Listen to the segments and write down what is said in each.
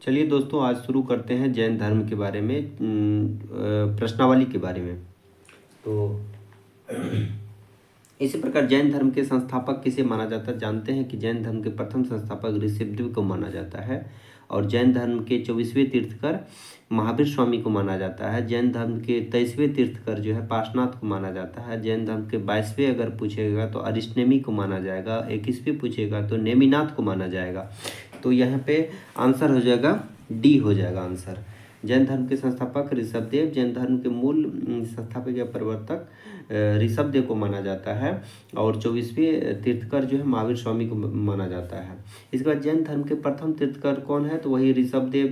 चलिए दोस्तों, आज शुरू करते हैं जैन धर्म के बारे में, प्रश्नावली के बारे में। तो इसी प्रकार जैन धर्म के संस्थापक किसे माना जाता है? जानते हैं कि जैन धर्म के प्रथम संस्थापक ऋषभदेव को माना जाता है और जैन धर्म के 24वें तीर्थकर महावीर स्वामी को माना जाता है। जैन धर्म के 23वें तीर्थकर जो है पार्श्वनाथ को माना जाता है। जैन धर्म के 22वें अगर पूछेगा तो अरिष्टनेमी को माना जाएगा। 21वें पूछेगा तो नेमिनाथ को माना जाएगा। तो यहाँ पे आंसर हो जाएगा डी हो जाएगा आंसर। जैन धर्म के संस्थापक ऋषभदेव, जैन धर्म के मूल संस्थापक या प्रवर्तक ऋषभदेव को माना जाता है और 24वें तीर्थकर जो है महावीर स्वामी को माना जाता है। इसके बाद जैन धर्म के प्रथम तीर्थकर कौन है? तो वही ऋषभदेव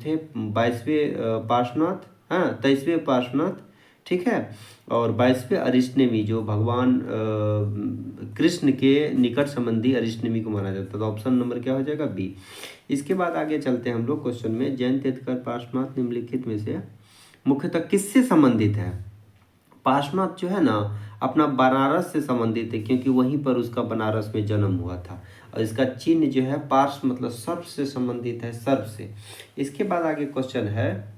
थे। 22वें पार्श्वनाथ, 23वें पार्श्वनाथ, ठीक है, और 22वें अरिष्टनेमी जो भगवान कृष्ण के निकट संबंधी अरिष्टनेमी को माना जाता है। तो ऑप्शन नंबर क्या हो जाएगा? बी। इसके बाद आगे चलते हैं हम लोग क्वेश्चन में। जैन तीर्थकर पार्श्वनाथ निम्नलिखित में से मुख्यतः किससे संबंधित है? पार्श्वनाथ जो है ना अपना बनारस से संबंधित है, क्योंकि वहीं पर उसका बनारस में जन्म हुआ था और इसका चिन्ह जो है पार्श्व मतलब सर्प से संबंधित है, सर्प से। इसके बाद आगे क्वेश्चन है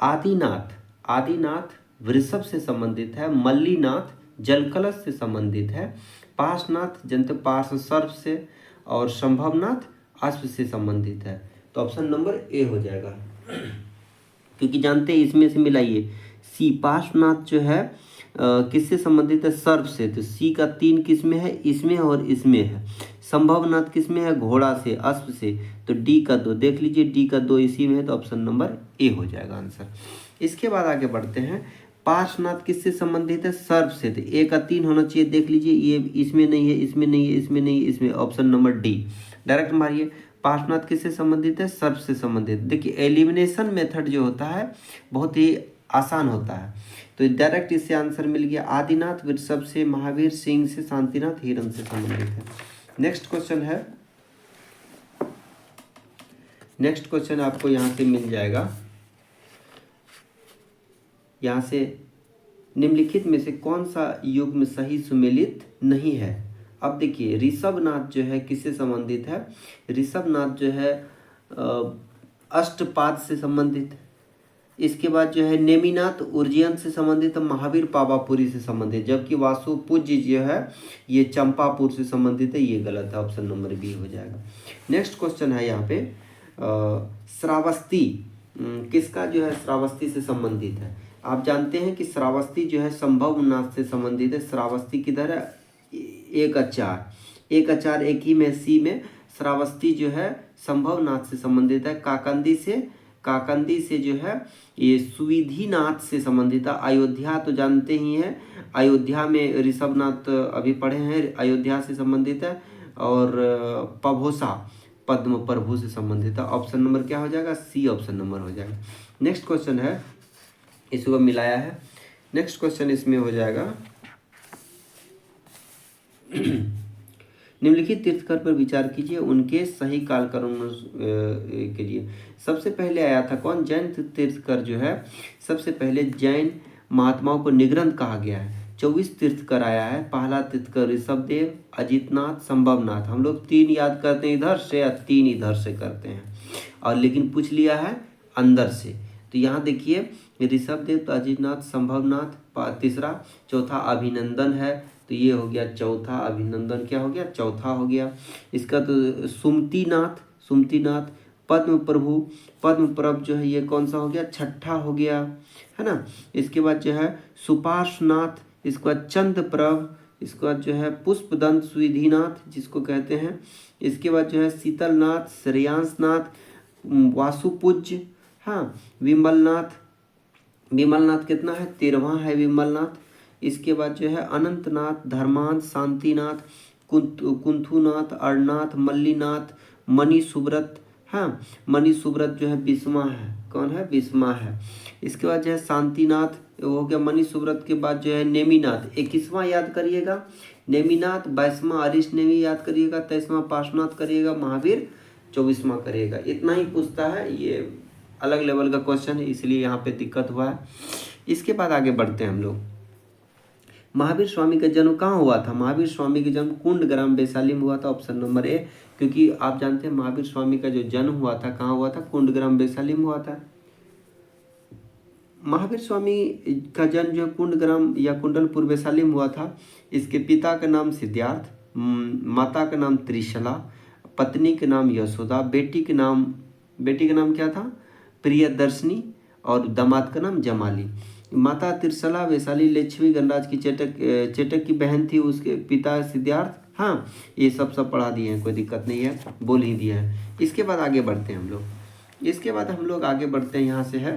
आदिनाथ। आदिनाथ वृषभ से संबंधित है। मल्लीनाथ जलकलश से संबंधित है। पार्श्वनाथ जंतु पार्श्व सर्प से और संभवनाथ अश्व से संबंधित है। तो ऑप्शन नंबर ए हो जाएगा, क्योंकि जानते हैं इसमें से मिलाइए। सी पार्श्वनाथ जो है किससे संबंधित है? सर्प से। तो सी का 3 किस में है? इसमें और इसमें है। संभवनाथ किस में है? घोड़ा से, अश्व से। तो डी का 2 देख लीजिए, डी का 2 इसी में है। तो ऑप्शन नंबर ए हो जाएगा आंसर। इसके बाद आगे बढ़ते हैं। पार्श्वनाथ किससे संबंधित है? सर्प से। तो ए का 3 होना चाहिए, देख लीजिए ये इसमें नहीं है, इसमें नहीं है, इसमें नहीं है, इसमें। ऑप्शन नंबर डी डायरेक्ट मारिए। पार्श्वनाथ किससे संबंधित है? सर्प से संबंधित। देखिए एलिमिनेशन मेथड जो होता है बहुत ही आसान होता है, तो डायरेक्ट इससे आंसर मिल गया। आदिनाथ वृषभ से, महावीर सिंह से, शांतिनाथ हिरण से संबंधित है। नेक्स्ट क्वेश्चन है, नेक्स्ट क्वेश्चन आपको यहाँ से मिल जाएगा। यहाँ से निम्नलिखित में से कौन सा युग्म सही सुमेलित नहीं है? अब देखिए ऋषभनाथ जो है किससे संबंधित है? ऋषभनाथ जो है अष्टपाद से संबंधित है। इसके बाद जो है नेमिनाथ उज्जैन से संबंधित है, महावीर पावापुरी से संबंधित, जबकि वासुपूज्य जो है ये चंपापुर से संबंधित है। ये गलत है, ऑप्शन नंबर बी हो जाएगा। नेक्स्ट क्वेश्चन है यहाँ पे श्रावस्ती किसका जो है श्रावस्ती से संबंधित है? आप जानते हैं कि श्रावस्ती जो है संभवनाथ से संबंधित है। श्रावस्ती किधर है? एक अचार एक ही में सी में श्रावस्ती जो है संभवनाथ से संबंधित है। काकंदी से जो है ये सुविधिनाथ से संबंधित है। अयोध्या तो जानते ही हैं, अयोध्या में ऋषभनाथ अभी पढ़े हैं, अयोध्या से संबंधित है। और पभोसा पद्म प्रभु से संबंधित है। ऑप्शन नंबर क्या हो जाएगा? सी ऑप्शन नंबर हो जाएगा। नेक्स्ट क्वेश्चन है, इसको मिलाया है। नेक्स्ट क्वेश्चन इसमें हो जाएगा निम्नलिखित तीर्थकर पर विचार कीजिए, उनके सही कालक्रम के लिए। सबसे पहले आया था कौन? जैन तीर्थकर जो है सबसे पहले जैन महात्माओं को निग्रंथ कहा गया है। 24 तीर्थकर आया है। पहला तीर्थकर ऋषभदेव, अजितनाथ, संभवनाथ। हम लोग 3 याद करते हैं इधर से या 3 इधर से करते हैं, और लेकिन पूछ लिया है अंदर से। तो यहाँ देखिए ऋषभदेव तो अजितनाथ, संभवनाथ तीसरा, चौथा अभिनंदन है। तो ये हो गया चौथा, अभिनंदन क्या हो गया? चौथा हो गया। इसका तो सुमतिनाथ, पद्म प्रभ जो है ये कौन सा हो गया? छठा हो गया, है ना। इसके बाद जो है सुपार्श्वनाथ, इसके बाद चंद्रप्रभ, इसके बाद जो है पुष्पदंत सुविधिनाथ जिसको कहते हैं। इसके बाद जो है शीतलनाथ, श्रेयांसनाथ, वासुपूज्य, हाँ, विमलनाथ कितना है? 13वां है विमलनाथ। इसके बाद जो है अनंतनाथ, धर्मांत, शांतिनाथ, कुंथुनाथ, अरनाथ, मल्लीनाथ, मणि सुब्रत, हाँ, मणि सुब्रत जो है 20वां है। कौन है? 20वां है। इसके बाद जो है शांतिनाथ हो गया। मणि सुब्रत के बाद जो है नेमिनाथ 21वां याद करिएगा, नेमिनाथ 22वां अरिष्टनेमी याद करिएगा, 23वां पार्श्वनाथ करिएगा, महावीर 24वां करिएगा। इतना ही पूछता है, ये अलग लेवल का क्वेश्चन है इसलिए यहाँ पे दिक्कत हुआ है। इसके बाद आगे बढ़ते हैं हम लोग। महावीर स्वामी का जन्म कहाँ हुआ था? महावीर स्वामी का जन्म कुंड ग्राम वैशाली में हुआ था, ऑप्शन नंबर ए। क्योंकि आप जानते हैं महावीर स्वामी का जो जन्म हुआ था कहाँ हुआ था? कुंड ग्राम वैशाली में हुआ था। महावीर स्वामी का जन्म जो कुंडग्राम या कुंडलपुर वैशाली में हुआ था। इसके पिता का नाम सिद्धार्थ, माता का नाम त्रिशला, पत्नी के नाम यशोदा, बेटी का नाम क्या था? प्रियदर्शनी, और दामाद का नाम जमाली। माता त्रिशला वैशाली लक्ष्मी गणराज की चेटक की बहन थी। उसके पिता सिद्धार्थ। हाँ, ये सब पढ़ा दिए हैं, कोई दिक्कत नहीं है, बोल ही दिया है। इसके बाद आगे बढ़ते हैं हम लोग आगे बढ़ते हैं। यहाँ से है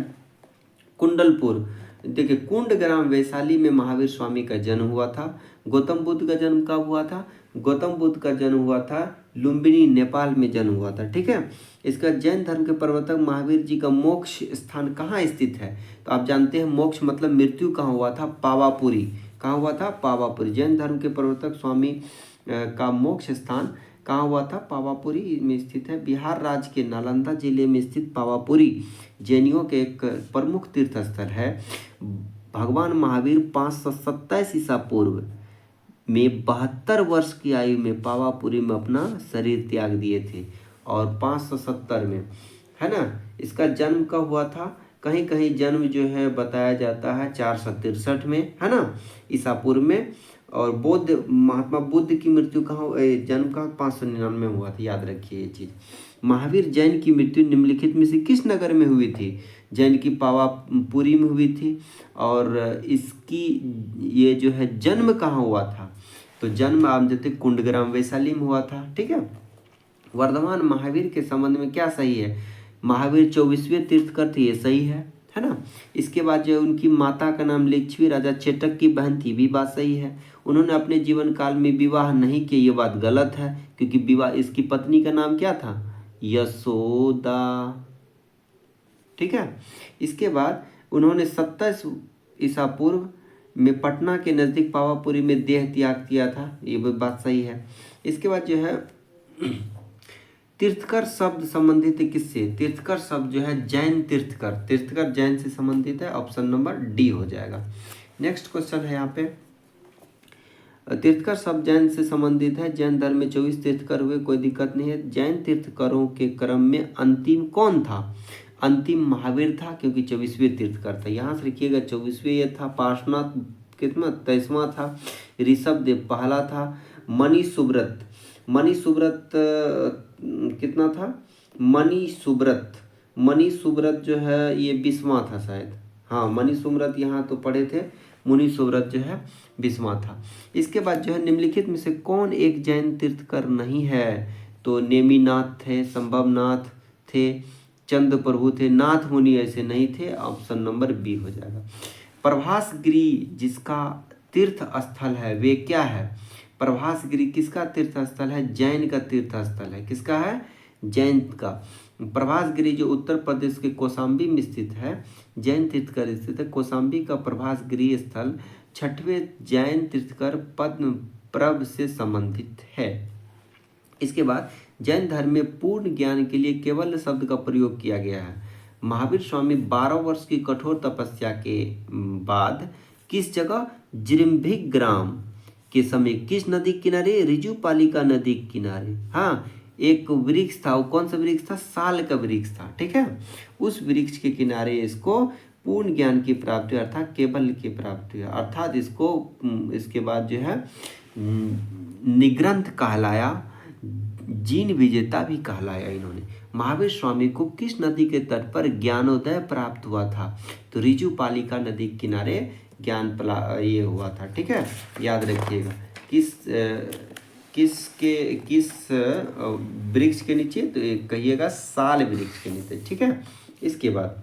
कुंडलपुर। देखिए, कुंड ग्राम वैशाली में महावीर स्वामी का जन्म हुआ था। गौतम बुद्ध का जन्म कब हुआ था? गौतम बुद्ध का जन्म हुआ था लुम्बिनी, नेपाल में जन्म हुआ था। ठीक है। इसका जैन धर्म के प्रवर्तक महावीर जी का मोक्ष स्थान कहाँ स्थित है? तो आप जानते हैं मोक्ष मतलब मृत्यु कहाँ हुआ था? पावापुरी। कहाँ हुआ था? पावापुरी। जैन धर्म के प्रवर्तक स्वामी का मोक्ष स्थान कहाँ हुआ था? पावापुरी में स्थित है। बिहार राज्य के नालंदा जिले में स्थित पावापुरी जैनियों के एक प्रमुख तीर्थ स्थल है। भगवान महावीर 527 ईसा पूर्व में 72 वर्ष की आयु में पावापुरी में अपना शरीर त्याग दिए थे, और 570 में, है ना। इसका जन्म कब हुआ था? कहीं कहीं जन्म जो है बताया जाता है 463 में, है ना, ईसा पूर्व में। और महात्मा बुद्ध की मृत्यु कहाँ, जन्म का 599 में हुआ था, याद रखिए ये चीज़। महावीर जैन की मृत्यु निम्नलिखित में से किस नगर में हुई थी? जैन की पावापुरी में हुई थी। और इसकी ये जो है जन्म कहाँ हुआ था? तो जन्म आप जानते कुंडग्राम वैशाली में हुआ था। ठीक है। वर्धमान महावीर के संबंध में क्या सही है? महावीर 24वें तीर्थकर थे, ये सही है ना। इसके बाद जो उनकी माता का नाम लक्ष्मी राजा चेटक की बहन थी, भी बात सही है। उन्होंने अपने जीवन काल में विवाह नहीं किया, ये बात गलत है, क्योंकि विवाह, इसकी पत्नी का नाम क्या था? यशोदा। ठीक है। इसके बाद उन्होंने 27 ईसा पूर्व में पटना के नज़दीक पावापुरी में देह त्याग किया था, ये भी बात सही है। इसके बाद जो है तीर्थकर शब्द संबंधित है किससे? तीर्थकर शब्द जो है जैन तीर्थकर, तीर्थकर जैन से संबंधित है, ऑप्शन नंबर डी हो जाएगा। नेक्स्ट क्वेश्चन है यहाँ पे, तीर्थकर शब्द जैन से संबंधित है। जैन धर्म में 24 तीर्थकर हुए, कोई दिक्कत नहीं है। जैन तीर्थकरों के क्रम में अंतिम कौन था? अंतिम महावीर था, क्योंकि 24वें तीर्थकर था। यहाँ से लिखिएगा 24वें ये था। पार्श्वनाथ कितना? 23वां था। ऋषभदेव पहला था। मणि सुब्रत कितना था? मणि सुब्रत जो है ये 20वां था शायद। हाँ, मणि सुब्रत यहाँ तो पढ़े थे, मुनि सुब्रत जो है 20वां था। इसके बाद जो है निम्नलिखित में से कौन एक जैन तीर्थकर नहीं है? तो नेमिनाथ थे, संभवनाथ थे, चंद्र प्रभु थे, नाथ मुनि ऐसे नहीं थे, ऑप्शन नंबर बी हो जाएगा। प्रभासगिरी जिसका तीर्थ स्थल है वे क्या है? प्रभासगिरी किसका तीर्थ स्थल है? जैन का तीर्थ स्थल है। किसका है? जैन का। प्रभासगिरी जो उत्तर प्रदेश के कौशाम्बी में स्थित है, जैन तीर्थकर स्थित है। कौशाम्बी का प्रभासगिरी स्थल 6वें जैन तीर्थकर पद्मप्रभ से संबंधित है। इसके बाद जैन धर्म में पूर्ण ज्ञान के लिए केवल शब्द का प्रयोग किया गया है। महावीर स्वामी 12 वर्ष की कठोर तपस्या के बाद किस जगह? जिरिम्भिक ग्राम के समय किस नदी किनारे? रिजुपालिका नदी किनारे। हाँ, एक वृक्ष था, वो कौन सा वृक्ष था? साल का वृक्ष था। ठीक है। उस वृक्ष के किनारे इसको पूर्ण ज्ञान की प्राप्ति अर्थात केवल की प्राप्ति है, अर्थात इसको इसके बाद जो है निग्रंथ कहलाया, जीन विजेता भी कहलाया इन्होंने। महावीर स्वामी को किस नदी के तट पर ज्ञानोदय प्राप्त हुआ था? तो रिजुपालिका नदी के किनारे ये हुआ था। ठीक है, याद रखिएगा। किस वृक्ष के नीचे? तो कहिएगा साल वृक्ष के नीचे। ठीक है। इसके बाद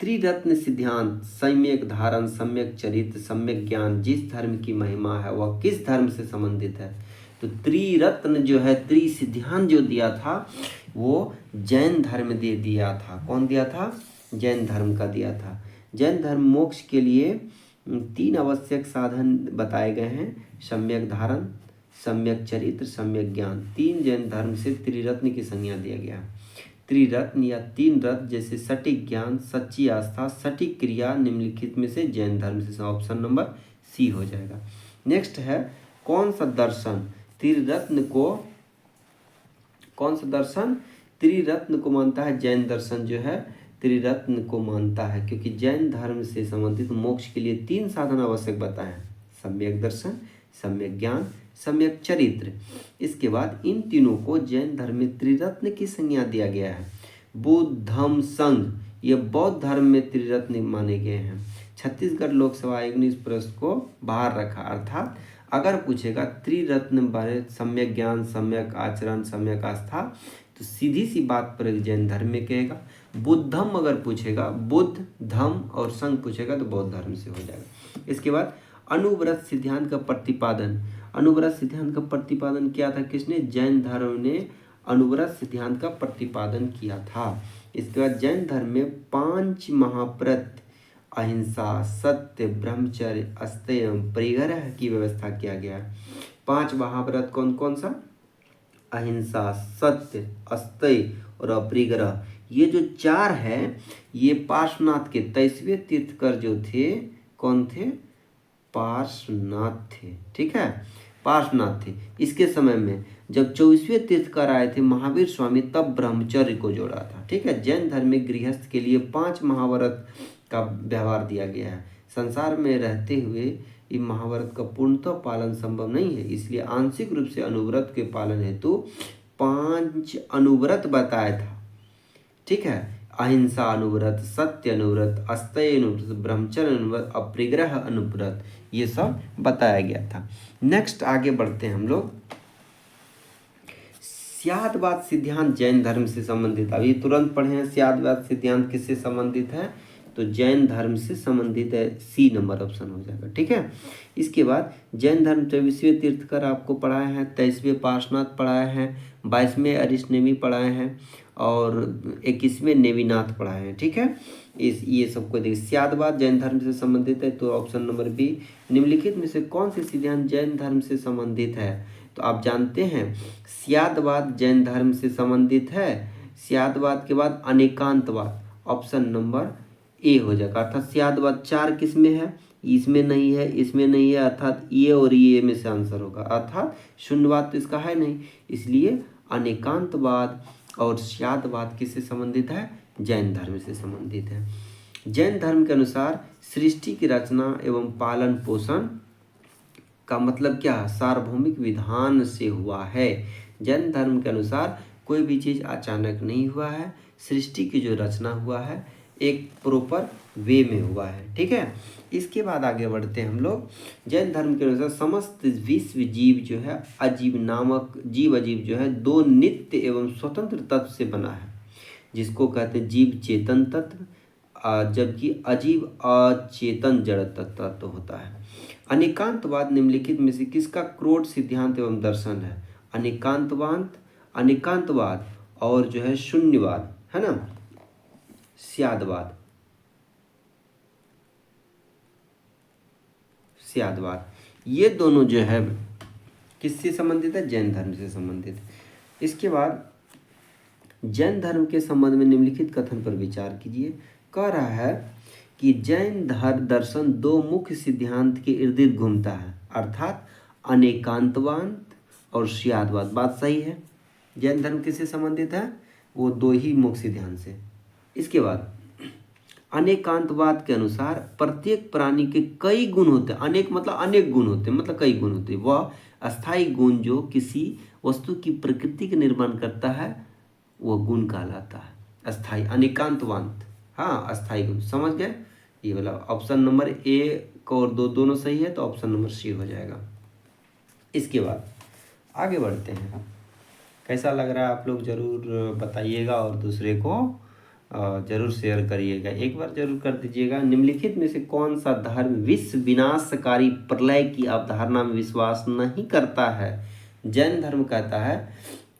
त्रिरत्न सिद्धांत, सम्यक धारण, सम्यक चरित्र, सम्यक ज्ञान, जिस धर्म की महिमा है वह किस धर्म से संबंधित है? तो त्रिरत्न जो है, सिद्धांत जो दिया था वो जैन धर्म दे दिया था। कौन दिया था? जैन धर्म का दिया था। जैन धर्म मोक्ष के लिए 3 आवश्यक साधन बताए गए हैं: सम्यक धारण, सम्यक चरित्र, सम्यक ज्ञान। 3 जैन धर्म से त्रिरत्न की संज्ञा दिया गया। त्रिरत्न या 3 रत्न जैसे सटीक ज्ञान, सच्ची आस्था, सटीक क्रिया निम्नलिखित में से जैन धर्म से, ऑप्शन नंबर सी हो जाएगा। नेक्स्ट है कौन सा दर्शन त्रिरत्न को मानता है? जैन दर्शन जो है त्रिरत्न को मानता है, क्योंकि जैन धर्म से संबंधित मोक्ष के लिए 3 साधन आवश्यक बताए हैं: सम्यक दर्शन, सम्यक ज्ञान, सम्यक चरित्र। इसके बाद इन तीनों को जैन धर्म में त्रिरत्न की संज्ञा दिया गया है। बुद्ध, धम्म, संघ ये बौद्ध धर्म में त्रिरत्न माने गए हैं। छत्तीसगढ़ लोकसभा आयोग ने इस प्रश्न को बाहर रखा, अर्थात अगर पूछेगा त्रिरत्न बारे सम्यक ज्ञान, सम्यक आचरण, सम्यक आस्था, तो सीधी सी बात पर जैन धर्म में कहेगा। बुद्धम अगर पूछेगा, बुद्ध, धम्म और संघ पूछेगा तो बौद्ध धर्म से हो जाएगा। इसके बाद अनुव्रत सिद्धांत का प्रतिपादन। अनुव्रत सिद्धांत का प्रतिपादन किया था किसने? जैन धर्म ने अनुव्रत सिद्धांत का प्रतिपादन किया था। इसके बाद जैन धर्म में 5 महाव्रत अहिंसा, सत्य, ब्रह्मचर्य, अस्तेय एवं परिग्रह की व्यवस्था किया गया है। 5 महाव्रत कौन कौन सा? अहिंसा, सत्य, अस्तेय और अपरिग्रह। ये जो 4 है ये पार्श्वनाथ के 23वें तीर्थकर जो थे, कौन थे? पार्श्वनाथ थे। ठीक है, पार्श्वनाथ थे। इसके समय में जब 24वें तीर्थकर आए थे महावीर स्वामी, तब ब्रह्मचर्य को जोड़ा था। ठीक है, जैन धर्म में गृहस्थ के लिए 5 महाव्रत का व्यवहार दिया गया है। संसार में रहते हुए इन महाव्रत का पूर्णतः पालन संभव नहीं है, इसलिए आंशिक रूप से अनुव्रत के पालन हेतु 5 अनुव्रत बताया था। ठीक है, अहिंसा अनुव्रत, सत्य अनुव्रत, अस्तेय अनुव्रत, ब्रह्मचर्य अनुव्रत, अपरिग्रह अनुव्रत, ये सब बताया गया था। नेक्स्ट आगे बढ़ते हैं हम लोग। स्यादवाद सिद्धांत जैन धर्म से संबंधित, अभी तुरंत पढ़े हैं। स्यादवाद सिद्धांत किससे संबंधित है? तो जैन धर्म से संबंधित है, सी नंबर ऑप्शन हो जाएगा। ठीक है, इसके बाद जैन धर्म 24वें तीर्थकर आपको पढ़ाए हैं, 23वें पार्श्वनाथ पढ़ाए हैं, 22वें अरिष्टनेमी पढ़ाए हैं और 21वें नेमिनाथ पढ़ाए हैं। ठीक है, ये सबको देखिए। स्यादवाद जैन धर्म से संबंधित है, तो ऑप्शन नंबर बी। निम्नलिखित में से कौन सी सिद्धांत जैन धर्म से संबंधित है? तो आप जानते हैं स्यादवाद जैन धर्म से संबंधित है। स्यादवाद के बाद अनेकांतवाद, ऑप्शन नंबर ए हो जाएगा। अर्थात स्यादवाद 4 किस में है? इसमें नहीं है, इसमें नहीं है, अर्थात ये और ये में से आंसर होगा। अर्थात शून्यवाद तो इसका है नहीं, इसलिए अनेकांतवाद और स्यादवाद किससे संबंधित है? जैन धर्म से संबंधित है। जैन धर्म के अनुसार सृष्टि की रचना एवं पालन पोषण का मतलब क्या? सार्वभौमिक विधान से हुआ है। जैन धर्म के अनुसार कोई भी चीज़ अचानक नहीं हुआ है, सृष्टि की जो रचना हुआ है एक प्रॉपर वे में हुआ है। ठीक है, इसके बाद आगे बढ़ते हैं हम लोग। जैन धर्म के अनुसार समस्त विश्व जीव जो है अजीव नामक जीव अजीव जो है 2 नित्य एवं स्वतंत्र तत्व से बना है, जिसको कहते हैं जीव चेतन तत्व, जबकि अजीव अचेतन जड़ तत्व होता है। अनेकांतवाद निम्नलिखित में से किसका क्रोध सिद्धांत एवं दर्शन है? अनेकांतवाद और जो है शून्यवाद, है ना, स्यादवाद, ये दोनों जो है किससे संबंधित है? जैन धर्म से संबंधित। इसके बाद जैन धर्म के संबंध में निम्नलिखित कथन पर विचार कीजिए। कह रहा है कि जैन दर्शन 2 मुख्य सिद्धांत के इर्द गिर्द घूमता है, अर्थात अनेकांतवाद और स्यादवाद। बात सही है। जैन धर्म किससे संबंधित है? वो 2 ही मुख्य सिद्धांत से। इसके बाद अनेकांतवाद के अनुसार प्रत्येक प्राणी के कई गुण होते हैं। अनेक मतलब अनेक गुण होते हैं, मतलब कई गुण होते हैं। वह अस्थायी गुण जो किसी वस्तु की प्रकृति का निर्माण करता है वह गुण कहलाता है अस्थायी। अनेकांतवाद, हाँ, अस्थायी गुण। समझ गए? ये वाला ऑप्शन नंबर ए और 2 दोनों सही है, तो ऑप्शन नंबर सी हो जाएगा। इसके बाद आगे बढ़ते हैं। कैसा लग रहा है आप लोग जरूर बताइएगा और दूसरे को जरूर शेयर करिएगा, एक बार जरूर कर दीजिएगा। निम्नलिखित में से कौन सा धर्म विश्व विनाशकारी प्रलय की अवधारणा में विश्वास नहीं करता है? जैन धर्म कहता है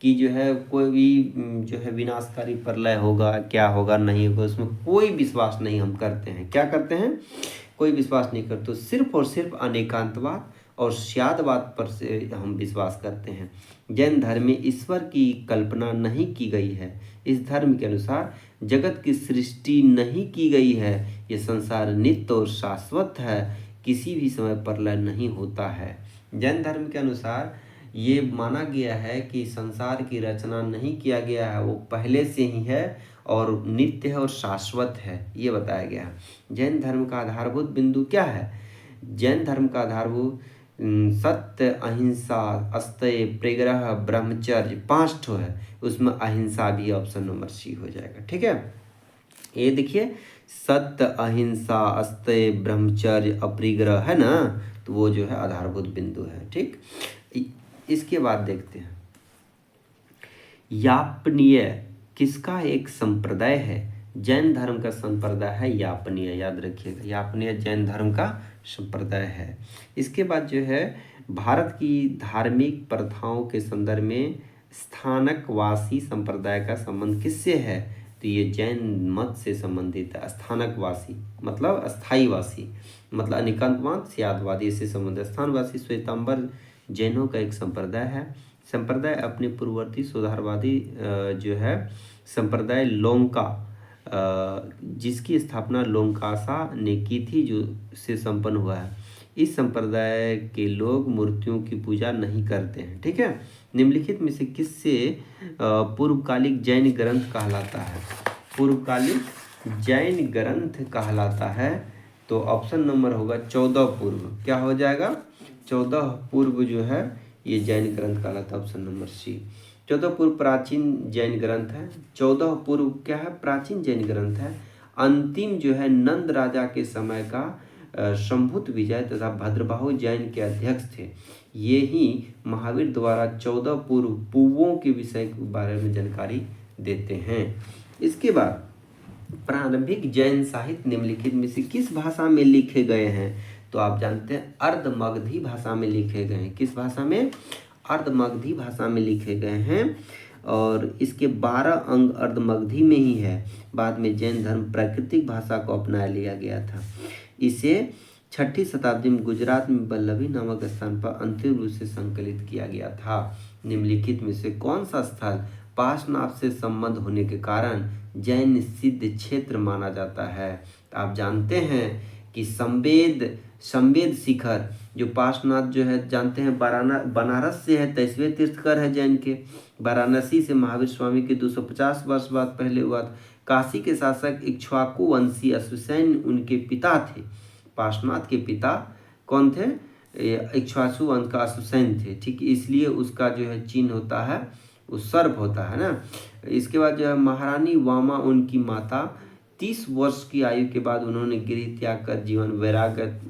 कि जो है कोई भी जो है विनाशकारी प्रलय होगा, क्या होगा, नहीं होगा, उसमें कोई विश्वास नहीं हम करते हैं। क्या करते हैं? कोई विश्वास नहीं करते, सिर्फ और सिर्फ अनेकांतवाद और स्यादवाद पर से हम विश्वास करते हैं। जैन धर्म में ईश्वर की कल्पना नहीं की गई है। इस धर्म के अनुसार जगत की सृष्टि नहीं की गई है, ये संसार नित्य और शाश्वत है। किसी भी समय प्रलय नहीं होता है। जैन धर्म के अनुसार ये माना गया है कि संसार की रचना नहीं किया गया है, वो पहले से ही है और नित्य है और शाश्वत है, ये बताया गया है। जैन धर्म का आधारभूत बिंदु क्या है? जैन धर्म का आधारभूत सत्य, अहिंसा, अस्तेय, परिग्रह, ब्रह्मचर्य 5 ठो है, उसमें अहिंसा भी ऑप्शन नंबर सी हो जाएगा। ठीक है, ये देखिए सत्य, अहिंसा, अस्तेय, ब्रह्मचर्य, अपरिग्रह है ना, तो वो जो है आधारभूत बिंदु है। ठीक, इसके बाद देखते हैं यापनीय किसका एक संप्रदाय है? जैन धर्म का संप्रदाय है यापनीय, याद रखिएगा, यापनीय जैन धर्म का संप्रदाय है। इसके बाद जो है भारत की धार्मिक प्रथाओं के संदर्भ में स्थानकवासी संप्रदाय का संबंध किससे है? तो ये जैन मत से संबंधित है। स्थानकवासी मतलब स्थायीवासी, मतलब अनिकांतवाद स्यादवादी से संबंधित। स्थानवासी श्वेतांबर जैनों का एक संप्रदाय है। संप्रदाय अपने पूर्ववर्ती सुधारवादी जो है संप्रदाय लोंका, जिसकी स्थापना लोंकासा ने की थी, जो से संपन्न हुआ है। इस संप्रदाय के लोग मूर्तियों की पूजा नहीं करते हैं। ठीक है, निम्नलिखित में से किससे पूर्वकालिक जैन ग्रंथ कहलाता है? पूर्वकालिक जैन ग्रंथ कहलाता है तो ऑप्शन नंबर होगा 14 पूर्व। क्या हो जाएगा? 14 पूर्व जो है ये जैन ग्रंथ कहलाता है, ऑप्शन नंबर सी। 14 पूर्व प्राचीन जैन ग्रंथ है। 14 पूर्व क्या है? प्राचीन जैन ग्रंथ है। अंतिम जो है नंद राजा के समय का शंभुत विजय तथा भद्रबाहु जैन के अध्यक्ष थे। ये ही महावीर द्वारा 14 पूर्व पूर्वों के विषय के बारे में जानकारी देते हैं। इसके बाद प्रारंभिक जैन साहित्य निम्नलिखित में से किस भाषा में लिखे गए हैं? तो आप जानते हैं अर्धमगधी भाषा में लिखे गए हैं। किस भाषा में? अर्धमगधी भाषा में लिखे गए हैं और इसके 12 अंग अर्धमगधी में ही है। बाद में जैन धर्म प्राकृतिक भाषा को अपना लिया गया था। इसे 6ठी शताब्दी में गुजरात में वल्लभी नामक स्थान पर अंतिम रूप से संकलित किया गया था। निम्नलिखित में से कौन सा स्थल पार्श्वनाथ से संबंध होने के कारण जैन सिद्ध क्षेत्र माना जाता है? आप जानते हैं कि संवेद शिखर जो पार्श्वनाथ जो है जानते हैं बनारस से है, 23वें तीर्थकर है जैन के। वाराणसी से महावीर स्वामी के 250 वर्ष बाद पहले हुआ था। काशी के शासक इक्ष्वाकु वंशी अश्वसेन उनके पिता थे। पार्श्वनाथ के पिता कौन थे? इक्ष्वाकु वंश का अश्वसेन थे। ठीक, इसलिए उसका जो है चिन्ह होता है, उस सर्प होता है ना। इसके बाद जो है महारानी वामा उनकी माता। 30 वर्ष की आयु के बाद उन्होंने गृह त्याग कर जीवन वैराग्य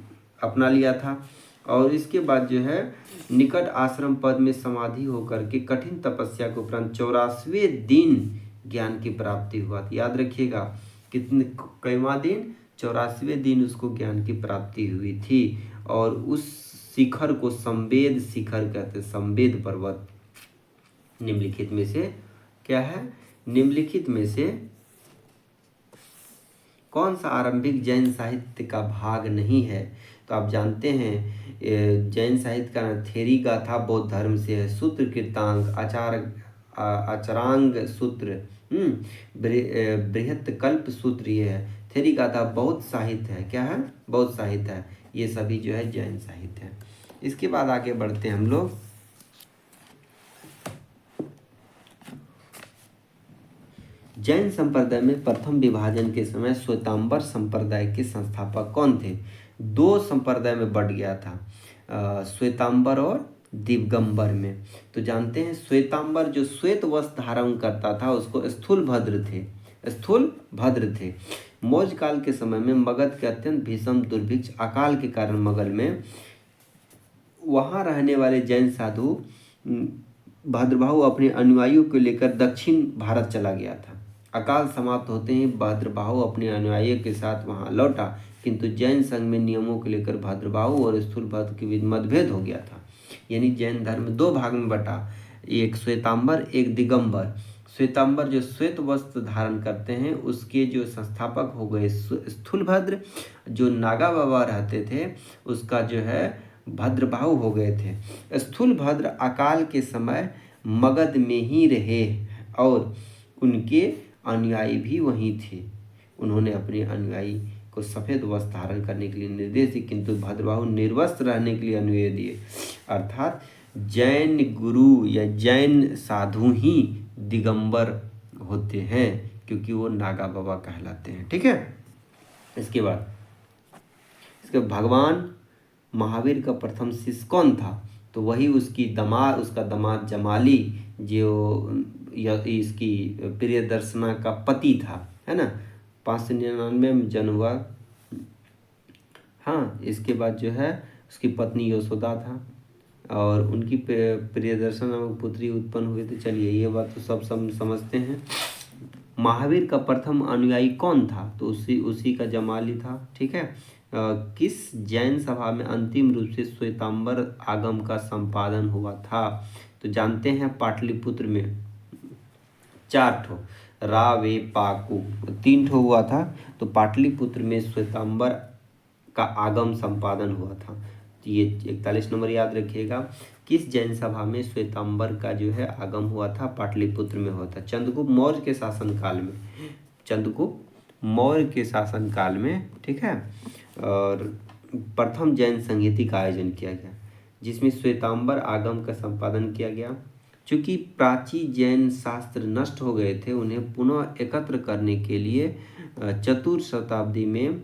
अपना लिया था और इसके बाद जो है निकट आश्रम पद में समाधि होकर के कठिन तपस्या के उपरांत 84वें दिन ज्ञान की प्राप्ति हुआ थी। याद रखिएगा कितने कईवां दिन? 84वें दिन उसको ज्ञान की प्राप्ति हुई थी और उस शिखर को संवेद शिखर कहते, संवेद पर्वत। निम्नलिखित में से क्या है? निम्नलिखित में से कौन सा आरंभिक जैन साहित्य का भाग नहीं है? तो आप जानते हैं जैन साहित्य का थेरी गाथा बौद्ध धर्म से है। सूत्र कीर्तांक, आचरांग सूत्र, बृहत कल्प सूत्र ये है। थेरी गाथा बौद्ध साहित्य है। क्या है? बौद्ध साहित्य है। ये सभी जो है जैन साहित्य है। इसके बाद आगे बढ़ते हैं हम लोग। जैन संप्रदाय में प्रथम विभाजन के समय श्वेतांबर संप्रदाय के संस्थापक कौन थे? 2 संप्रदाय में बट गया था, श्वेतांबर और दिगंबर में। तो जानते हैं श्वेतांबर जो श्वेत वस्त्र धारण करता था उसको स्थूलभद्र थे। मौर्य काल के समय में मगध के अत्यंत भीषण दुर्भिक्ष अकाल के कारण मगध में वहाँ रहने वाले जैन साधु भद्रबाहु अपने अनुयायियों को लेकर दक्षिण भारत चला गया था। अकाल समाप्त होते ही भद्रबाहु अपने अनुयायियों के साथ वहां लौटा, किंतु जैन संघ में नियमों को लेकर भद्रबाहु और स्थूलभद्र के बीच मतभेद हो गया था। यानी जैन धर्म 2 भाग में बटा, एक श्वेतांबर एक दिगंबर। श्वेतांबर जो श्वेत वस्त्र धारण करते हैं उसके जो संस्थापक हो गए स्थूलभद्र। जो नागा बाबा रहते थे उसका जो है भद्रबाहु हो गए थे। स्थूलभद्र अकाल के समय मगध में ही रहे और उनके अनुयायी भी वहीं थे। उन्होंने अपने अनुयायी को सफ़ेद वस्त्र धारण करने के लिए निर्देश दिए, किंतु भद्रबाहु निर्वस्त्र रहने के लिए अनुरोध दिए। अर्थात जैन गुरु या जैन साधु ही दिगंबर होते हैं, क्योंकि वो नागा बाबा कहलाते हैं। ठीक है। इसके बाद भगवान महावीर का प्रथम शिष्य कौन था? तो वही उसका दामाद जमाली, जो इसकी प्रियदर्शना का पति था, है ना। 599 में जन्म हुआ। हाँ, इसके बाद जो है उसकी पत्नी यशोदा था और उनकी प्रियदर्शन नामक पुत्री उत्पन्न हुई थी। चलिए, ये बात तो सब समझते हैं। महावीर का प्रथम अनुयायी कौन था? तो उसी का जमाली था। ठीक है। किस जैन सभा में अंतिम रूप से श्वेतांबर आगम का संपादन हुआ था? तो जानते हैं पाटलिपुत्र में 4 ठो, रा वे पाकु 3 ठो हुआ था। तो पाटलिपुत्र में श्वेतांबर का आगम संपादन हुआ था। तो ये 41 नंबर याद रखिएगा। किस जैन सभा में श्वेतांबर का जो है आगम हुआ था? पाटलिपुत्र में हुआ था, चंद्रगुप्त मौर्य के शासनकाल में। चंद्रगुप्त मौर्य के शासनकाल में। ठीक है। और प्रथम जैन संहिता का आयोजन किया गया, जिसमें श्वेतांबर आगम का संपादन किया गया। चूँकि प्राचीन जैन शास्त्र नष्ट हो गए थे, उन्हें पुनः एकत्र करने के लिए चौथी शताब्दी में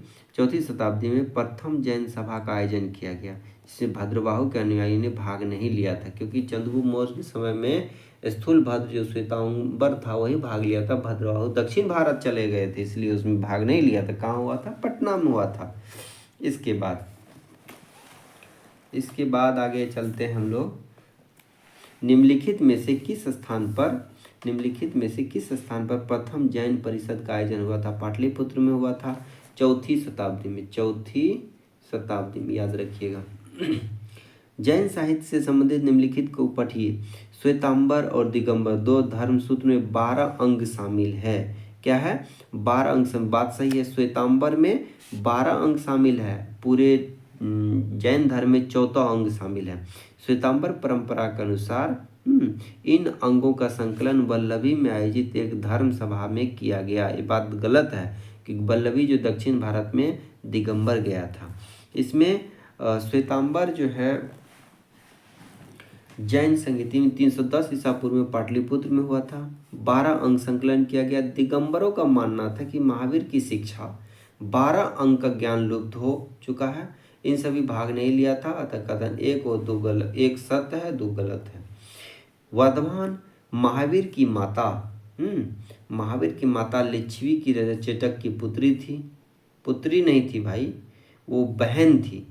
प्रथम जैन सभा का आयोजन किया गया, जिसमें भद्रबाहु के अनुयायी ने भाग नहीं लिया था, क्योंकि चंद्रगुप्त मौर्य के समय में स्थूल भद्र जो श्वेतांबर था वही भाग लिया था। भद्रबाहु दक्षिण भारत चले गए थे, इसलिए उसमें भाग नहीं लिया था। कहाँ हुआ था? पटना में हुआ था। इसके बाद आगे चलते हैं हम लोग। निम्नलिखित में से किस स्थान पर प्रथम जैन परिषद का आयोजन हुआ था? पाटलिपुत्र में हुआ था, चौथी शताब्दी में याद रखिएगा। जैन साहित्य से संबंधित निम्नलिखित को पढ़िए। श्वेतांबर और दिगंबर 2 धर्म सूत्र में 12 अंग शामिल है। क्या है? 12 अंग। बात सही है। श्वेतांबर में 12 अंग शामिल है, पूरे जैन धर्म में 14 अंग शामिल है। श्वेतांबर परंपरा के अनुसार इन अंगों का संकलन वल्लभी में आयोजित एक धर्म सभा में किया गया। ये बात गलत है कि वल्लभी जो दक्षिण भारत में दिगंबर गया था। इसमें श्वेतांबर जो है जैन संहिता में 310 ईसा पूर्व में पाटलिपुत्र में हुआ था। 12 अंग संकलन किया गया। दिगंबरों का मानना था कि महावीर की शिक्षा 12 अंग का ज्ञान लुप्त हो चुका है, इन सभी भाग नहीं लिया था। अतः कथन 1 और 2 गलत, 1 सत्य है 2 गलत है। वर्धमान महावीर की माता लिच्छवी की राजा चेटक की पुत्री थी। पुत्री नहीं थी भाई, वो बहन थी।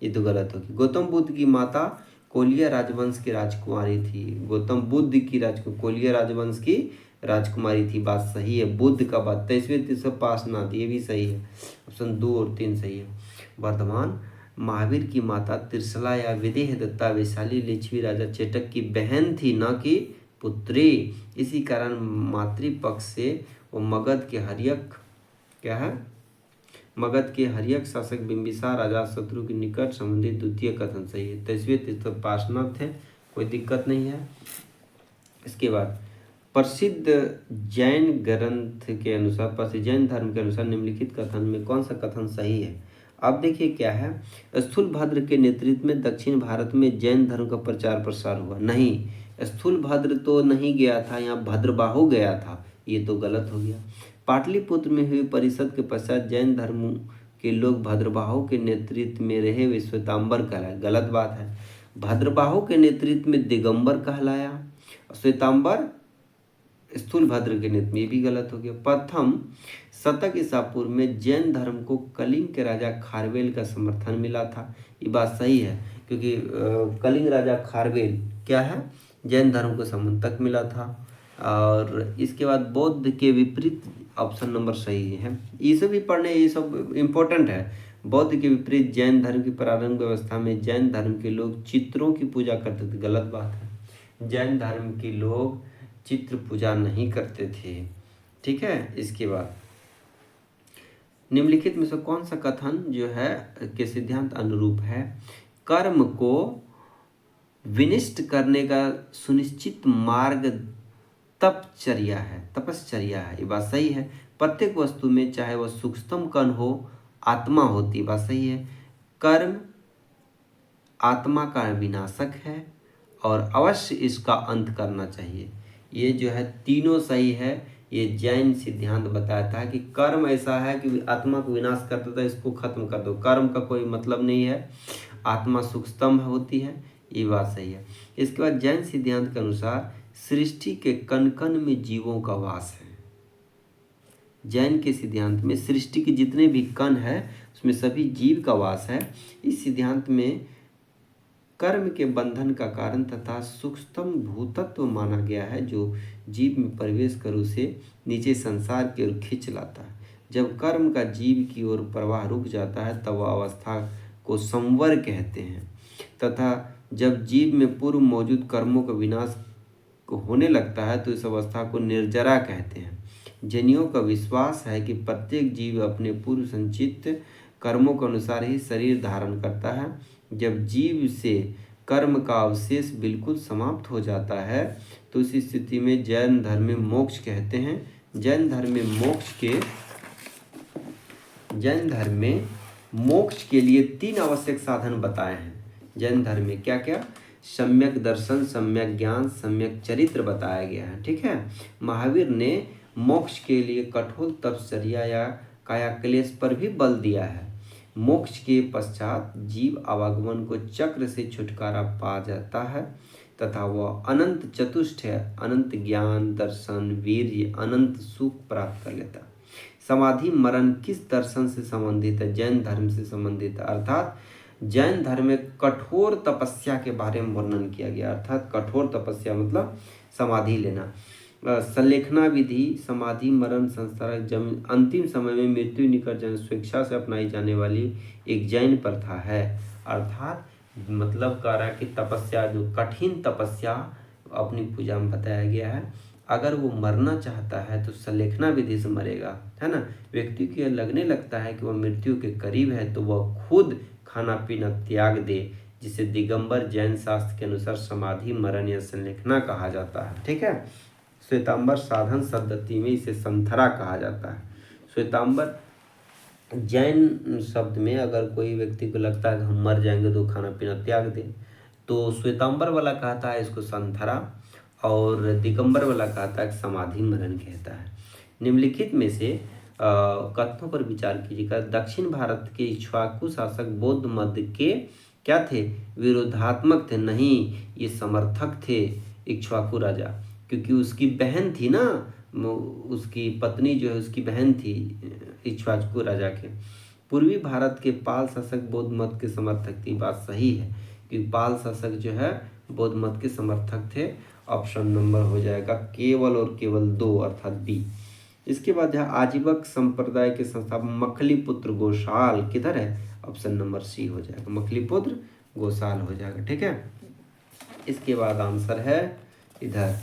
ये तो गलत होगी। गौतम बुद्ध की माता कोलिया राजवंश की राजकुमारी थी। गौतम बुद्ध की कोलिया राजवंश की राजकुमारी थी। बात सही है। बुद्ध का बात 23वें तीसरा पार्श्वनाथ, ये भी सही है। ऑप्शन 2 और 3 सही है। वर्धमान महावीर की माता त्रिशला या विदेह दत्ता वैशाली लिच्छवी राजा चेटक की बहन थी, न कि पुत्री। इसी कारण मातृपक्ष से वो मगध के हर्यक शासक बिंबिसार राजा शत्रु के निकट संबंधित द्वितीय कथन सही है। 23वें तीसरा पार्श्वनाथ है, कोई दिक्कत नहीं है। इसके बाद प्रसिद्ध जैन ग्रंथ के अनुसार, प्रसिद्ध जैन धर्म के अनुसार निम्नलिखित कथन में कौन सा कथन सही है? अब देखिए क्या है। स्थूलभद्र के नेतृत्व में दक्षिण भारत में जैन धर्म का प्रचार प्रसार हुआ। नहीं, स्थूलभद्र तो नहीं गया था, यहाँ भद्रबाहु गया था। ये तो गलत हो गया। पाटलिपुत्र में हुई परिषद के पश्चात जैन धर्म के लोग भद्रबाहु के नेतृत्व में रहे वे श्वेतांबर कहलाए। गलत बात है। भद्रबाहु के नेतृत्व में दिगंबर कहलाया, श्वेतांबर स्थूलभद्र के नेतृत्व में भी गलत हो गया। प्रथम शतक ईसा पूर्व में जैन धर्म को कलिंग के राजा खारवेल का समर्थन मिला था। ये बात सही है, क्योंकि कलिंग राजा खारवेल क्या है, जैन धर्म को समर्थक मिला था। और इसके बाद बौद्ध के विपरीत ऑप्शन नंबर सही है। ये सब भी पढ़ने, ये सब इम्पोर्टेंट है। बौद्ध के विपरीत जैन धर्म की प्रारंभिक व्यवस्था में जैन धर्म के लोग चित्रों की पूजा करते थे। गलत बात है। जैन धर्म के लोग चित्र पूजा नहीं करते थे। ठीक है। इसके बाद निम्नलिखित में से कौन सा कथन जो है के सिद्धांत अनुरूप है? कर्म को विनिष्ट करने का सुनिश्चित मार्ग तपश्चर्या है। ये बात सही है। प्रत्येक वस्तु में, चाहे वह सूक्ष्मतम कण हो, आत्मा होती। बात सही है। कर्म आत्मा का विनाशक है और अवश्य इसका अंत करना चाहिए। ये जो है तीनों सही है। ये जैन सिद्धांत बताता है कि कर्म ऐसा है कि आत्मा को विनाश करता था, इसको खत्म कर दो। कर्म का कोई मतलब नहीं है, आत्मा सूक्ष्मतम होती है, ये बात सही है। इसके बाद जैन सिद्धांत के अनुसार सृष्टि के कण कण में जीवों का वास है। जैन के सिद्धांत में सृष्टि के जितने भी कण है उसमें सभी जीव का वास है। इस सिद्धांत में कर्म के बंधन का कारण तथा सूक्ष्मतम भूतत्व माना गया है, जो जीव में प्रवेश कर उसे नीचे संसार की ओर खींच लाता है। जब कर्म का जीव की ओर प्रवाह रुक जाता है तब वह अवस्था को संवर कहते हैं, तथा जब जीव में पूर्व मौजूद कर्मों का विनाश होने लगता है तो इस अवस्था को निर्जरा कहते हैं। जैनियों का विश्वास है कि प्रत्येक जीव अपने पूर्व संचित कर्मों के अनुसार ही शरीर धारण करता है। जब जीव से कर्म का अवशेष बिल्कुल समाप्त हो जाता है तो उस स्थिति में जैन धर्म में मोक्ष कहते हैं। जैन धर्म में मोक्ष के लिए 3 आवश्यक साधन बताए हैं। जैन धर्म में क्या क्या? सम्यक दर्शन, सम्यक ज्ञान, सम्यक चरित्र बताया गया है। ठीक है। महावीर ने मोक्ष के लिए कठोर तपश्चर्या या काया क्लेश पर भी बल दिया है। मोक्ष के पश्चात जीव आवागमन को चक्र से छुटकारा पा जाता है तथा वह अनंत चतुष्ट है, अनंत ज्ञान, दर्शन, वीर्य, अनंत सुख प्राप्त कर लेता है। समाधि मरण किस दर्शन से संबंधित है? जैन धर्म से संबंधित है। अर्थात जैन धर्म में कठोर तपस्या के बारे में वर्णन किया गया। अर्थात कठोर तपस्या मतलब समाधि लेना। संलेखना विधि समाधि मरण संस्कार अंतिम समय में मृत्यु निकट जन स्वेच्छा से अपनाई जाने वाली एक जैन प्रथा है। अर्थात मतलब कह रहा है कि तपस्या, जो कठिन तपस्या अपनी पूजा में बताया गया है, अगर वो मरना चाहता है तो संलेखना विधि से मरेगा, है ना। व्यक्ति को लगने लगता है कि वह मृत्यु के करीब है तो वह खुद खाना पीना त्याग दे, जिसे दिगंबर जैन शास्त्र के अनुसार समाधि मरण या संलेखना कहा जाता है। ठीक है। श्वेतांबर साधन पद्धति में इसे संथरा कहा जाता है। श्वेतांबर जैन शब्द में अगर कोई व्यक्ति को लगता है कि हम मर जाएंगे तो खाना पीना त्याग दें, तो श्वेतांबर वाला कहता है इसको संथरा, और दिगंबर वाला कहता है कि समाधि मरण कहता है। निम्नलिखित में से कथनों पर विचार कीजिएगा। दक्षिण भारत के इक्ष्वाकु शासक बौद्ध मत के क्या थे? विरोधात्मक थे? नहीं, ये समर्थक थे इक्ष्वाकु राजा, क्योंकि उसकी बहन थी ना, उसकी पत्नी जो है उसकी बहन थी इक्ष्वाकु राजा के। पूर्वी भारत के पाल शासक बौद्ध मत के समर्थक थी। बात सही है, क्योंकि पाल शासक जो है बौद्ध मत के समर्थक थे। ऑप्शन नंबर हो जाएगा केवल और केवल 2 अर्थात बी। इसके बाद यहाँ आजीवक संप्रदाय के संस्थापक मखलीपुत्र गोसाल किधर है? ऑप्शन नंबर सी हो जाएगा, मखलीपुत्र गोसाल हो जाएगा। ठीक है। इसके बाद आंसर है इधर,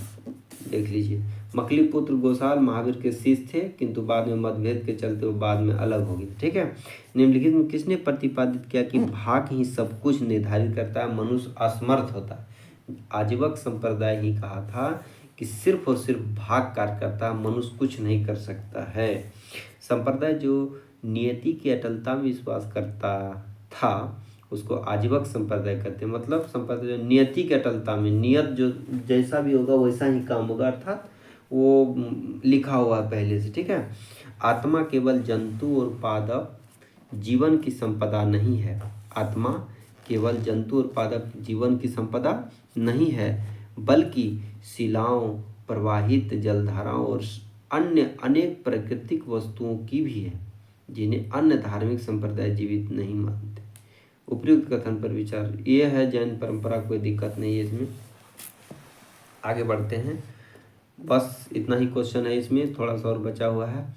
देख लीजिए। मखलीपुत्र गोसाल महावीर के शिष्य थे, किंतु बाद में मतभेद के चलते वो बाद में अलग हो गए। ठीक है। निम्नलिखित में किसने प्रतिपादित किया कि भाग ही सब कुछ निर्धारित करता है, मनुष्य असमर्थ होता है? आजीवक संप्रदाय ही कहा था कि सिर्फ और सिर्फ भाग कार्य करता है, मनुष्य कुछ नहीं कर सकता है। संप्रदाय जो नियति की अटलता में विश्वास करता था उसको आजीवक संप्रदाय कहते हैं। मतलब संप्रदाय जो नियति की अटलता में, नियत जो जैसा भी होगा वैसा ही काम होगा, अर्थात वो लिखा हुआ है पहले से। ठीक है। आत्मा केवल जंतु और पादप जीवन की संपदा नहीं है। आत्मा केवल जंतु और पादप जीवन की संपदा नहीं है, बल्कि शिलाओं, प्रवाहित जलधाराओं और अन्य अनेक प्राकृतिक वस्तुओं की भी है, जिन्हें अन्य धार्मिक संप्रदाय जीवित नहीं मानते। उपयुक्त कथन पर विचार, ये है जैन परंपरा, कोई दिक्कत नहीं है इसमें। आगे बढ़ते हैं, बस इतना ही क्वेश्चन है इसमें, थोड़ा सा और बचा हुआ है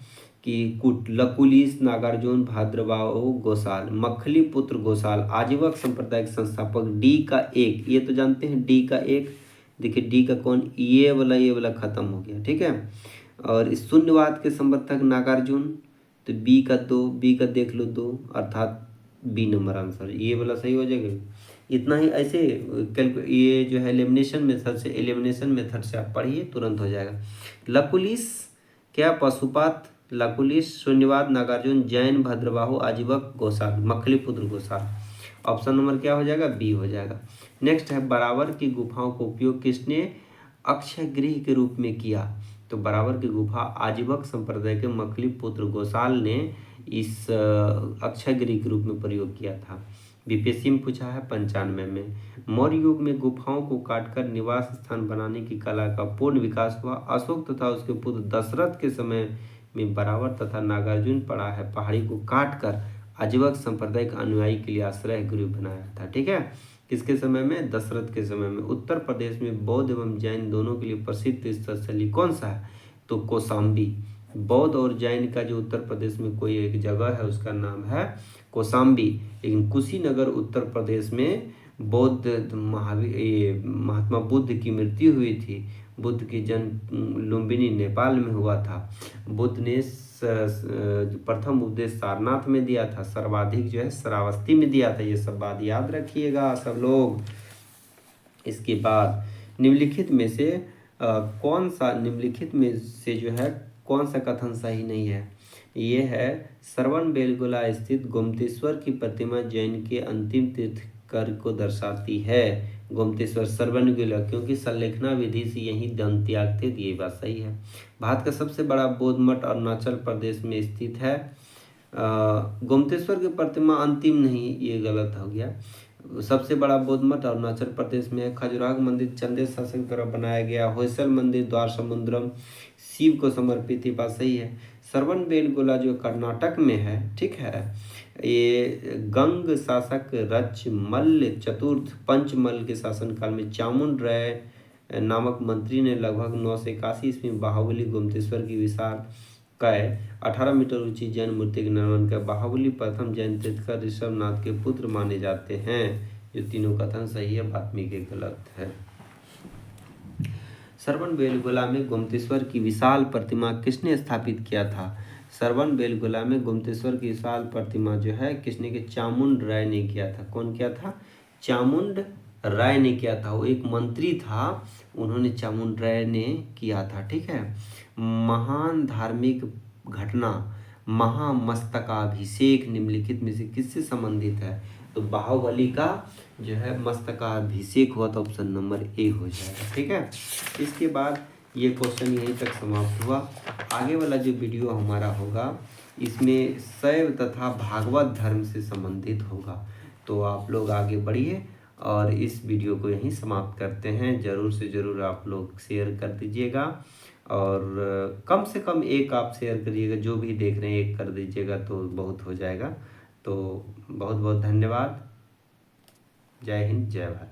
कि लकुलिस, नागार्जुन, भाद्रबाहु गोसाल, मखलीपुत्र गोसाल आजीवक संप्रदाय के संस्थापक। डी का 1, ये तो जानते हैं डी का 1, देखिए डी का कौन, ये वाला खत्म हो गया। ठीक है। और इस शून्यवाद के समर्थक नागार्जुन, तो बी का 2, बी का देख लो 2, अर्थात बी नंबर आंसर, ये वाला सही हो जाएगा। इतना ही, ऐसे ये जो है एलिमिनेशन मेथड से आप पढ़िए, तुरंत हो जाएगा। लकुलिस क्या? पशुपात लकुलिश, शून्यवाद नागार्जुन, जैन, भद्रबाहु, आजीवक, गोसाल, मखलीपुत्र गोसाल। ऑप्शन नंबर क्या हो जाएगा? बी हो जाएगा। नेक्स्ट है बराबर की गुफाओं का उपयोग किसने अक्षय गृह के रूप में किया? तो बराबर की गुफा आजीवक संप्रदाय के मखलीपुत्र गोसाल ने इस अक्षय गृह के रूप में प्रयोग किया था। बीपीएससी में पूछा है 95 में। मौर्य युग में गुफाओं को काटकर निवास स्थान बनाने की कला का पूर्ण विकास हुआ। अशोक तथा उसके पुत्र दशरथ के समय में बराबर तथा नागार्जुन पहाड़ी को काटकर आजीवक संप्रदाय के अनुयायी के लिए आश्रय गृह बनाया था। ठीक है, किसके समय में? दशरथ के समय में। उत्तर प्रदेश में बौद्ध एवं जैन दोनों के लिए प्रसिद्ध तीर्थस्थली कौन सा है? तो कौशाम्बी। बौद्ध और जैन का जो उत्तर प्रदेश में कोई एक जगह है उसका नाम है कौशाम्बी। लेकिन कुशीनगर उत्तर प्रदेश में बौद्ध महात्मा बुद्ध की मृत्यु हुई थी। बुद्ध की जन्म लुम्बिनी नेपाल में हुआ था। बुद्ध ने प्रथम उपदेश सारनाथ में दिया था, सर्वाधिक जो है श्रावस्ती में दिया था। ये सब बात याद रखिएगा सब लोग। इसके बाद निम्नलिखित में से जो है कौन सा कथन सही नहीं है? ये है श्रवण बेलगोला स्थित गोमतेश्वर की प्रतिमा जैन के अंतिम तीर्थंकर को दर्शाती है। गोमतेश्वर श्रवण बेलगोला, क्योंकि संलेखना विधि से यही दंत त्याग थे। ये बात सही है। भारत का सबसे बड़ा बौद्ध मठ अरुणाचल प्रदेश में स्थित है। गोमतेश्वर की प्रतिमा अंतिम नहीं, ये गलत हो गया। सबसे बड़ा बौद्ध मठ अरुणाचल प्रदेश में है। खजुराहो मंदिर चंदेल शासक द्वारा बनाया गया। होयसल मंदिर द्वार समुद्रम शिव को समर्पित, ये बात सही है। श्रवण बेलगोला जो कर्नाटक में है, ठीक है, ये गंग शासक रचमल्ल चतुर्थ पंचमल के शासनकाल में चामुंड राय नामक मंत्री ने लगभग 981 ईस्वी में बाहुबली गोमतेश्वर की विशाल काय 18 मीटर ऊंची जैन मूर्ति के निर्माण किया। बाहुबली प्रथम जैन तीर्थंकर ऋषभनाथ के पुत्र माने जाते हैं। जो तीनों कथन सही है, वाल्मीकि गलत है। श्रवण बेलगोला में गोमतेश्वर की विशाल प्रतिमा किसने स्थापित किया था? श्रवण बेलगोला में गोमतेश्वर की विशाल प्रतिमा जो है किसने की? चामुंड राय ने किया था। कौन किया था? चामुंड राय ने किया था। वो एक मंत्री था, उन्होंने चामुंड राय ने किया था। ठीक है। महान धार्मिक घटना महामस्तकाभिषेक निम्नलिखित में से किससे संबंधित है? तो बाहुबली का जो है मस्तकाभिषेक हुआ था। ऑप्शन नंबर ए हो जाएगा। ठीक है। इसके बाद ये क्वेश्चन यहीं तक समाप्त हुआ। आगे वाला जो वीडियो हमारा होगा इसमें शैव तथा भागवत धर्म से संबंधित होगा। तो आप लोग आगे बढ़िए और इस वीडियो को यहीं समाप्त करते हैं। ज़रूर से ज़रूर आप लोग शेयर कर दीजिएगा और कम से कम एक आप शेयर करिएगा। जो भी देख रहे हैं एक कर दीजिएगा तो बहुत हो जाएगा। तो बहुत बहुत धन्यवाद। जय हिंद, जय भारत।